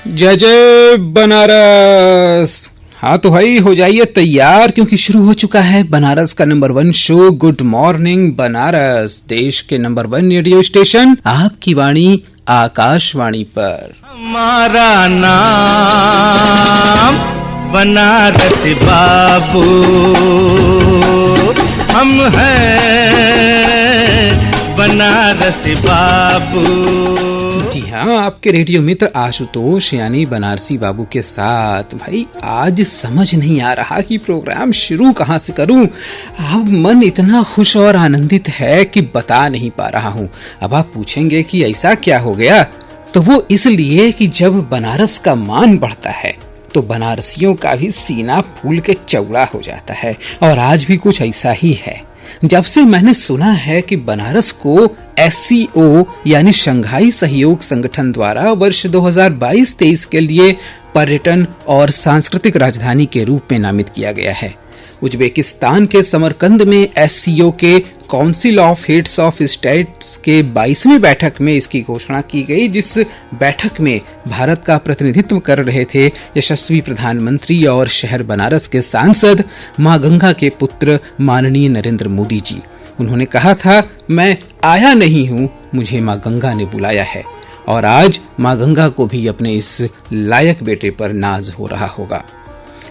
जय जय बनारस। हाँ तो भाई हो जाइए तैयार, क्योंकि शुरू हो चुका है बनारस का number 1 show good morning Banaras, देश के नंबर 1 रेडियो स्टेशन आपकी वाणी आकाशवाणी पर। हमारा नाम बनारस बाबू, हम हैं बनारस बाबू। जी हाँ, आपके रेडियो मित्र आशुतोष यानी बनारसी बाबू के साथ। भाई आज समझ नहीं आ रहा कि प्रोग्राम शुरू कहाँ से करूं। अब मन इतना खुश और आनंदित है कि बता नहीं पा रहा हूँ। अब आप पूछेंगे कि ऐसा क्या हो गया, तो वो इसलिए कि जब बनारस का मान बढ़ता है तो बनारसियों का भी सीना फूल के चौड़ा हो जाता है। और आज भी कुछ ऐसा ही है। जब से मैंने सुना है कि बनारस को SCO यानी शंघाई सहयोग संगठन द्वारा वर्ष 2022-23 के लिए पर्यटन और सांस्कृतिक राजधानी के रूप में नामित किया गया है। उज्बेकिस्तान के समरकंद में SCO के council of heads of states के 22वीं बैठक में इसकी घोषणा की गई, जिस बैठक में भारत का प्रतिनिधित्व कर रहे थे यशस्वी प्रधानमंत्री और शहर बनारस के सांसद मां गंगा के पुत्र माननीय नरेंद्र मोदी जी। उन्होंने कहा था, मैं आया नहीं हूं, मुझे मां गंगा ने बुलाया है। और आज मां गंगा को भी अपने इस लायक बेटे पर नाज हो रहा होगा।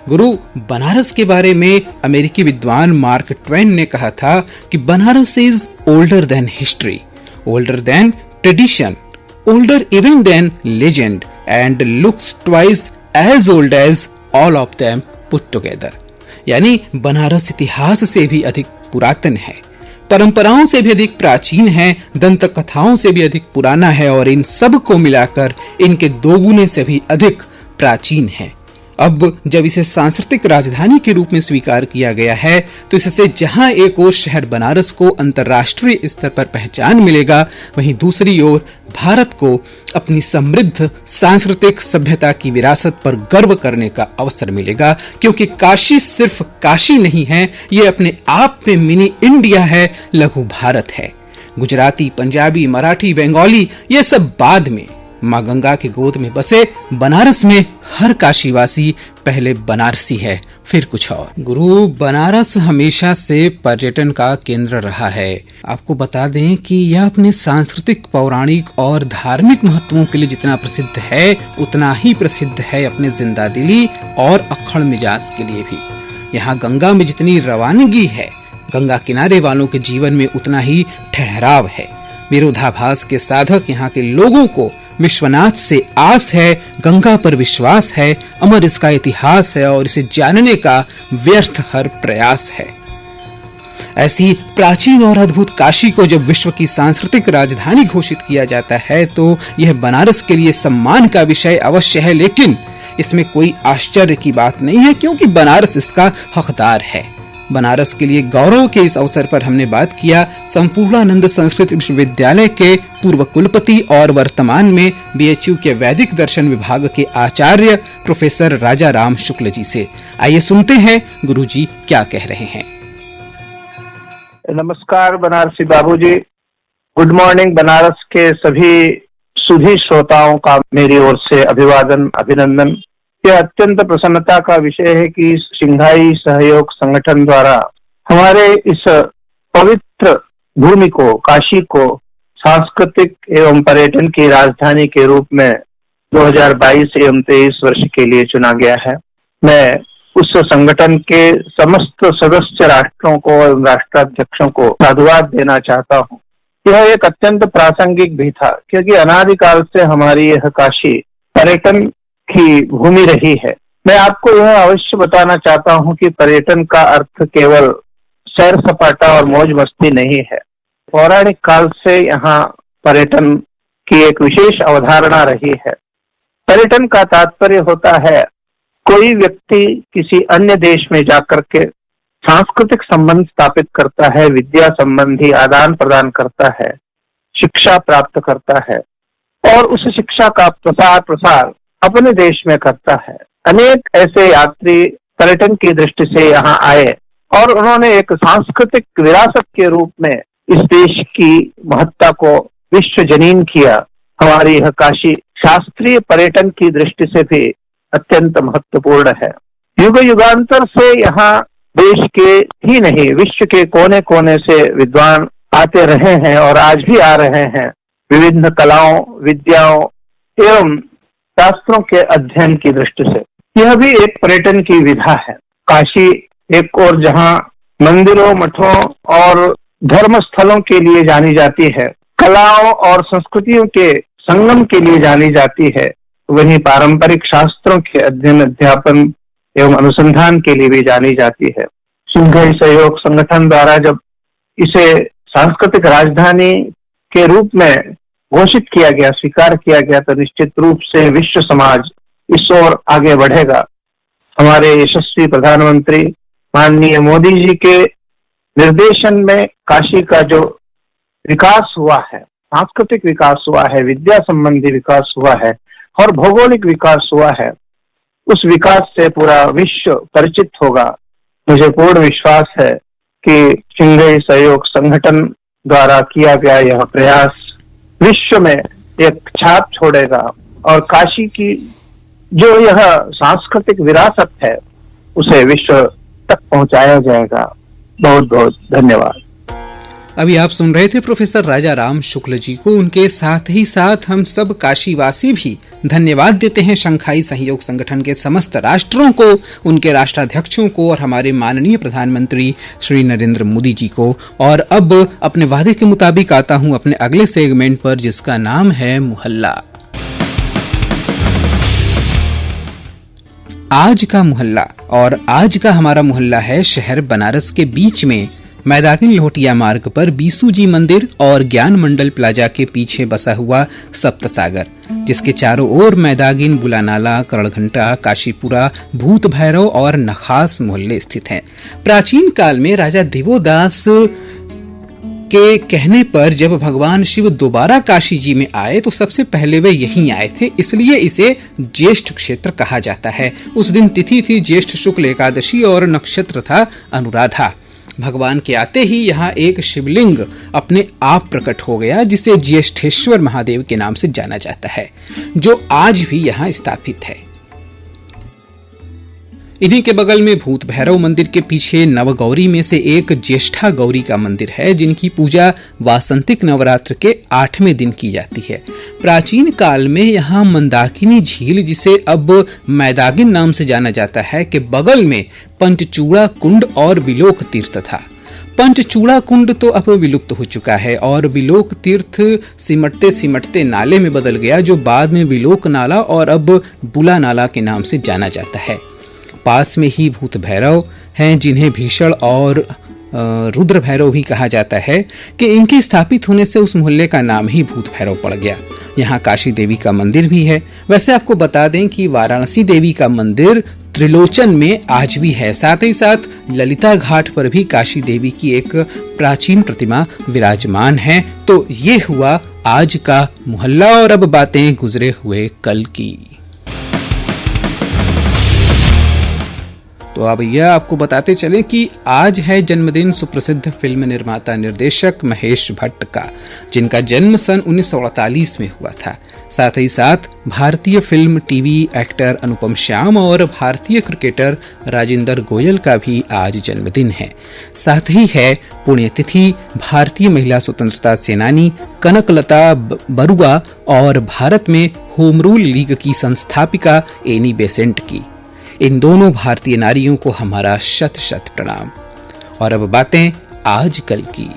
गुरु, बनारस के बारे में अमेरिकी विद्वान मार्क ट्वेन ने कहा था कि Banaras is older than history, older than tradition, older even than legend and looks twice as old as all of them put together. यानी बनारस इतिहास से भी अधिक पुरातन है, परंपराओं से भी अधिक प्राचीन है, दंत कथाओं से भी अधिक पुराना है और इन सब को मिलाकर इनके दोगुने से भी अधिक प्राचीन है। अब जब इसे सांस्कृतिक राजधानी के रूप में स्वीकार किया गया है तो इससे जहां एक ओर शहर बनारस को अंतर्राष्ट्रीय स्तर पर पहचान मिलेगा, वहीं दूसरी ओर भारत को अपनी समृद्ध सांस्कृतिक सभ्यता की विरासत पर गर्व करने का अवसर मिलेगा। क्योंकि काशी सिर्फ काशी नहीं है, ये अपने आप में मिनी इंडिया है, लघु भारत है। गुजराती, पंजाबी, मराठी, बंगाली ये सब बाद में, मां गंगा के गोद में बसे बनारस में हर काशीवासी पहले बनारसी है, फिर कुछ और। गुरु, बनारस हमेशा से पर्यटन का केंद्र रहा है। आपको बता दें कि यह अपने सांस्कृतिक, पौराणिक और धार्मिक महत्वों के लिए जितना प्रसिद्ध है, उतना ही प्रसिद्ध है अपने जिंदादिली और अक्खड़ मिजाज के लिए भी। यहाँ गंगा में जितनी रवानगी है, गंगा किनारे वालों के जीवन में उतना ही ठहराव है। विरोधाभास के साधक यहाँ के लोगों को विश्वनाथ से आस है, गंगा पर विश्वास है, अमर इसका इतिहास है और इसे जानने का व्यर्थ हर प्रयास है। ऐसी प्राचीन और अद्भुत काशी को जब विश्व की सांस्कृतिक राजधानी घोषित किया जाता है तो यह बनारस के लिए सम्मान का विषय अवश्य है, लेकिन इसमें कोई आश्चर्य की बात नहीं है, क्योंकि बनारस इसका हकदार है। बनारस के लिए गौरव के इस अवसर पर हमने बात किया संपूर्णानंद संस्कृत विश्वविद्यालय के पूर्व कुलपति और वर्तमान में BHU के वैदिक दर्शन विभाग के आचार्य प्रोफेसर राजा राम शुक्ल जी से। आइए सुनते हैं गुरुजी क्या कह रहे हैं। नमस्कार बनारसी बाबू जी, गुड मॉर्निंग। बनारस के सभी सुधी श्रोताओं का मेरी ओर से अभिवादन, अभिनंदन। यह अत्यंत प्रसन्नता का विषय है कि शंघाई सहयोग संगठन द्वारा हमारे इस पवित्र भूमि को, काशी को सांस्कृतिक एवं पर्यटन की राजधानी के रूप में 2022 एवं 23 वर्ष के लिए चुना गया है। मैं उस संगठन के समस्त सदस्य राष्ट्रों को और राष्ट्राध्यक्षों को साधुवाद देना चाहता हूँ। यह एक अत्यंत प्रासंगिक भी था, क्योंकि अनादिकाल से हमारी यह काशी पर्यटन की भूमि रही है। मैं आपको यह अवश्य बताना चाहता हूं कि पर्यटन का अर्थ केवल सैर सपाटा और मौज मस्ती नहीं है। पौराणिक काल से यहाँ पर्यटन की एक विशेष अवधारणा रही है। पर्यटन का तात्पर्य होता है कोई व्यक्ति किसी अन्य देश में जाकर के सांस्कृतिक संबंध स्थापित करता है, विद्या संबंधी आदान प्रदान करता है, शिक्षा प्राप्त करता है और उस शिक्षा का प्रसार अपने देश में करता है। अनेक ऐसे यात्री पर्यटन की दृष्टि से यहाँ आए और उन्होंने एक सांस्कृतिक विरासत के रूप में इस देश की महत्ता को विश्व जनीन किया। हमारी यह काशी शास्त्रीय पर्यटन की दृष्टि से भी अत्यंत महत्वपूर्ण है। युग युगांतर से यहाँ देश के ही नहीं विश्व के कोने कोने से विद्वान आते रहे हैं और आज भी आ रहे हैं विभिन्न कलाओं, विद्याओं एवं शास्त्रों के अध्ययन की दृष्टि से। यह भी एक पर्यटन की विधा है। काशी एक और जहाँ मंदिरों, मठों और धर्म स्थलों के लिए जानी जाती है, कलाओं और संस्कृतियों के संगम के लिए जानी जाती है, वहीं पारंपरिक शास्त्रों के अध्ययन, अध्यापन एवं अनुसंधान के लिए भी जानी जाती है। शंघाई सहयोग संगठन द्वारा जब इसे सांस्कृतिक राजधानी के रूप में घोषित किया गया, स्वीकार किया गया, तो निश्चित रूप से विश्व समाज इस ओर आगे बढ़ेगा। हमारे यशस्वी प्रधानमंत्री माननीय मोदी जी के निर्देशन में काशी का जो विकास हुआ है, सांस्कृतिक विकास हुआ है, विद्या संबंधी विकास हुआ है और भौगोलिक विकास हुआ है, उस विकास से पूरा विश्व परिचित होगा। मुझे पूर्ण विश्वास है कि शंघाई सहयोग संगठन द्वारा किया गया यह प्रयास विश्व में एक छाप छोड़ेगा और काशी की जो यह सांस्कृतिक विरासत है उसे विश्व तक पहुंचाया जाएगा। बहुत बहुत धन्यवाद। अभी आप सुन रहे थे प्रोफेसर राजा राम शुक्ल जी को। उनके साथ ही साथ हम सब काशीवासी भी धन्यवाद देते हैं शंघाई सहयोग संगठन के समस्त राष्ट्रों को, उनके राष्ट्राध्यक्षों को और हमारे माननीय प्रधानमंत्री श्री नरेंद्र मोदी जी को। और अब अपने वादे के मुताबिक आता हूं अपने अगले सेगमेंट पर, जिसका नाम है मोहल्ला। आज का मोहल्ला, और आज का हमारा मोहल्ला है शहर बनारस के बीच में मैदागिन लोहटिया मार्ग पर बीसू जी मंदिर और ज्ञान मंडल प्लाजा के पीछे बसा हुआ सप्तसागर, जिसके चारों ओर मैदागिन, बुलानाला, करणघंटा, काशीपुरा, भूत भैरव और नखास मोहल्ले स्थित हैं। प्राचीन काल में राजा दिवोदास के कहने पर जब भगवान शिव दोबारा काशी जी में आए तो सबसे पहले वे यहीं आए थे, इसलिए इसे ज्येष्ठ क्षेत्र कहा जाता है। उस दिन तिथि थी ज्येष्ठ शुक्ल एकादशी और नक्षत्र था अनुराधा। भगवान के आते ही यहाँ एक शिवलिंग अपने आप प्रकट हो गया, जिसे ज्येष्ठेश्वर महादेव के नाम से जाना जाता है, जो आज भी यहाँ स्थापित है। इन्हीं के बगल में भूत भैरव मंदिर के पीछे नवगौरी में से एक ज्येष्ठा गौरी का मंदिर है, जिनकी पूजा वासंतिक नवरात्र के 8वें दिन की जाती है। प्राचीन काल में यहाँ मंदाकिनी झील, जिसे अब मैदागिन नाम से जाना जाता है, के बगल में पंचचूड़ा कुंड और विलोक तीर्थ था। पंचचूड़ा कुंड तो अब विलुप्त हो चुका है और विलोक तीर्थ सिमटते सिमटते नाले में बदल गया, जो बाद में विलोक नाला और अब बुला नाला के नाम से जाना जाता है। पास में ही भूत भैरव हैं, जिन्हें भीषण और रुद्र भैरव भी कहा जाता है, कि इनके स्थापित होने से उस मोहल्ले का नाम ही भूत भैरव पड़ गया। यहाँ काशी देवी का मंदिर भी है। वैसे आपको बता दें कि वाराणसी देवी का मंदिर त्रिलोचन में आज भी है। साथ ही साथ ललिता घाट पर भी काशी देवी की एक प्राचीन प्रतिमा विराजमान है। तो ये हुआ आज का मोहल्ला, और अब बातें गुजरे हुए कल की। तो अब यह आपको बताते चलें कि आज है जन्मदिन सुप्रसिद्ध फिल्म निर्माता निर्देशक महेश भट्ट का, जिनका जन्म सन 1948 में हुआ था। साथ ही साथ भारतीय फिल्म टीवी एक्टर अनुपम श्याम और भारतीय क्रिकेटर राजेंद्र गोयल का भी आज जन्मदिन है। साथ ही है पुण्यतिथि भारतीय महिला स्वतंत्रता सेनानी कनकलता बरुआ और भारत में होम रूल लीग की संस्थापिका एनी बेसेंट की। इन दोनों भारतीय नारियों को हमारा शत शत प्रणाम। और अब बातें आजकल की।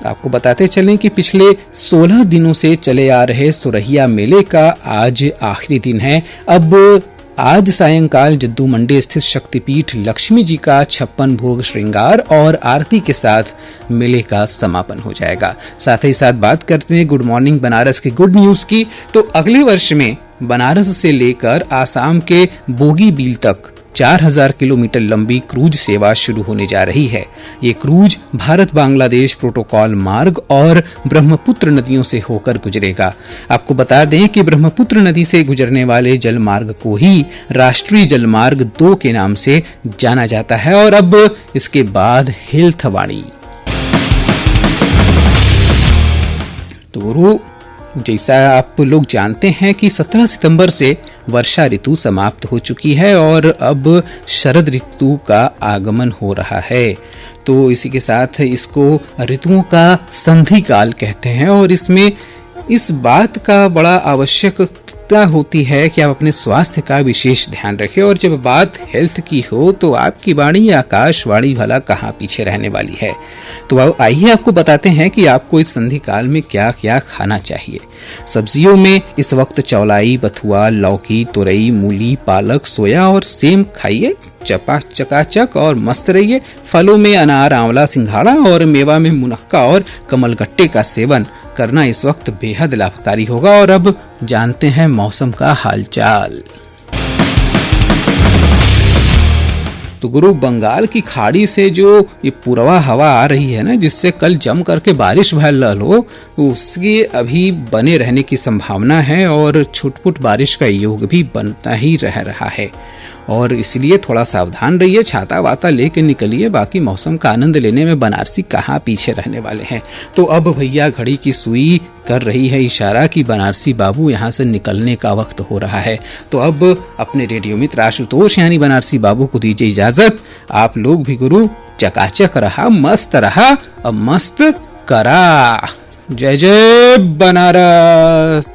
आपको बताते चलें कि पिछले 16 दिनों से चले आ रहे सुरहिया मेले का आज आखिरी दिन है। अब आज सायंकाल जद्दू मंडी स्थित शक्तिपीठ लक्ष्मी जी का 56 भोग श्रृंगार और आरती के साथ मेले का समापन हो जाएगा। साथ ही साथ बात करते हैं गुड मॉर्निंग बनारस के गुड न्यूज की। तो अगले वर्ष में बनारस से लेकर आसाम के बोगीबील तक 4000 किलोमीटर लंबी क्रूज सेवा शुरू होने जा रही है। ये क्रूज भारत बांग्लादेश प्रोटोकॉल मार्ग और ब्रह्मपुत्र नदियों से होकर गुजरेगा। आपको बता दें कि ब्रह्मपुत्र नदी से गुजरने वाले जल मार्ग को ही राष्ट्रीय जल मार्ग 2 के नाम से जाना जाता है। और अब इसके बाद हेल्थ वाणी। तो गुरु, जैसा आप लोग जानते हैं कि 17 सितंबर से वर्षा ऋतु समाप्त हो चुकी है और अब शरद ऋतु का आगमन हो रहा है। तो इसी के साथ इसको ऋतुओं का संधि काल कहते हैं और इसमें इस बात का बड़ा आवश्यकता होती है कि आप अपने स्वास्थ्य का विशेष ध्यान रखें। और जब बात हेल्थ की हो तो आपकी वाणी आकाशवाणी भला कहाँ पीछे रहने वाली है। तो आइए आपको बताते हैं कि आपको इस संधि काल में क्या क्या खाना चाहिए। सब्जियों में इस वक्त चौलाई, बथुआ, लौकी, तुरई, मूली, पालक, सोया और सेम खाइए। चकाचक और मस्त रहिए। फलों में अनार, आंवला, सिंघाड़ा और मेवा में मुनक्का और कमलगट्टे का सेवन करना इस वक्त बेहद लाभकारी होगा। और अब जानते हैं मौसम का हालचाल। तो गुरु, बंगाल की खाड़ी से जो ये पूर्वा हवा आ रही है ना, जिससे कल जम करके बारिश भयल हो, उसके अभी बने रहने की संभावना है और छुटपुट बारिश का योग भी बनता ही रह रहा है। और इसलिए थोड़ा सावधान रहिए, छाता वाता लेके निकलिए। बाकी मौसम का आनंद लेने में बनारसी कहाँ पीछे रहने वाले हैं। तो अब भैया घड़ी की सुई कर रही है इशारा कि बनारसी बाबू यहाँ से निकलने का वक्त हो रहा है। तो अब अपने रेडियो मित्र आशुतोष यानी बनारसी बाबू को दीजिए इजाजत। आप लोग भी गुरु चकाचक रहा, मस्त रहा और मस्त करा। जय जय बनारस।